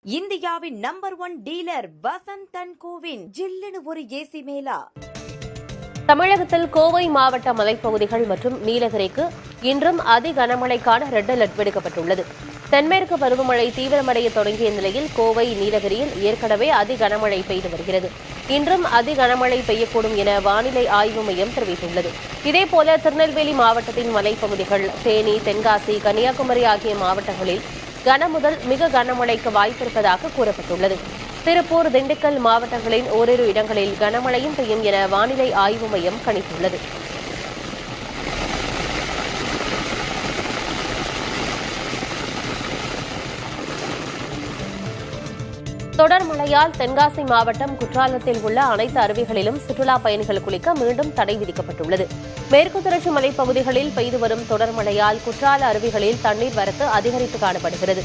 இந்தியாவின் number 1 dealer Vasanth and CoWIN ஜில்லுன்னு ஒரு ஏசி மேலா. தமிழகத்தில் கோவை மாவட்ட மலைப்பகுதிகள் மற்றும் நீலகிரிக்கு இன்றும் அதி கனமழைக்கான ரெட் அலர்ட் விடுக்கப்பட்டுள்ளது. தென்மேற்கு பருவமழை தீவிரமடைய தொடங்கிய நிலையில் கோவை, நீலகிரியில் ஏற்கனவே அதி கனமழை பெய்து வருகிறது. இன்றும் அதி கனமழை பெய்யக்கூடும் என வானிலை ஆய்வு மையம் தெரிவித்துள்ளது. இதேபோல திருநெல்வேலி மாவட்டத்தின் மலைப்பகுதிகள், தேனி, தென்காசி, கன்னியாகுமரி ஆகிய மாவட்டங்களில் கன முதல் மிக கனமழைக்கு வாய்ப்பிருப்பதாக கூறப்பட்டுள்ளது. திருப்பூர், திண்டுக்கல் மாவட்டங்களின் ஓரிரு இடங்களில் கனமழையும் பெய்யும் என வானிலை ஆய்வு மையம் கணித்துள்ளது. தொடர் மழையால் தென்காசி மாவட்டம் குற்றாலத்தில் உள்ள அனைத்து அருவிகளிலும் சுற்றுலாப் பயணிகள் குளிக்க மீண்டும் தடை விதிக்கப்பட்டுள்ளது. மேற்கு தொடர்ச்சி மலைப்பகுதிகளில் பெய்து வரும் தொடர் மழையால் குற்றால அருவிகளில் தண்ணீர் வரத்து அதிகரித்து காணப்படுகிறது.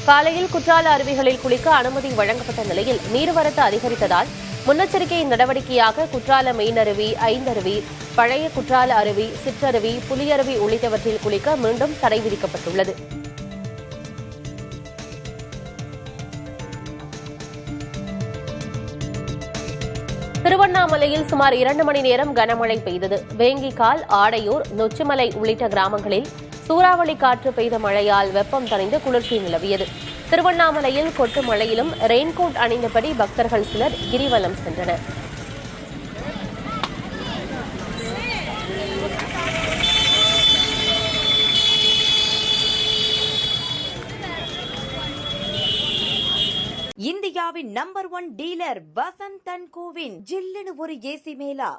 காலையில் குற்றால அருவிகளில் குளிக்க அனுமதி வழங்கப்பட்ட நிலையில் நீர்வரத்து அதிகரித்ததால் முன்னெச்சரிக்கை நடவடிக்கையாக குற்றால மெயினருவி, ஐந்தருவி, பழைய குற்றால அருவி, சிற்றருவி, புலியருவி உள்ளிட்டவற்றில் குளிக்க மீண்டும் தடை விதிக்கப்பட்டுள்ளது. திருவண்ணாமலையில் சுமார் 2 மணி நேரம் கனமழை பெய்தது. வேங்கிக்கால், ஆடையூர், நொச்சிமலை உள்ளிட்ட கிராமங்களில் சூறாவளி காற்று பெய்த மழையால் வெப்பம் தணிந்து குளிர்ச்சி நிலவியது. திருவண்ணாமலையில் கொட்டு மழையிலும் ரெயின்கோட் அணிந்தபடி பக்தர்கள் சிலர் கிரிவலம் சென்றனர். இந்தியாவின் number 1 dealer Vasanth and CoWIN ஜில்லுன்னு ஒரு ஏசி மேலா.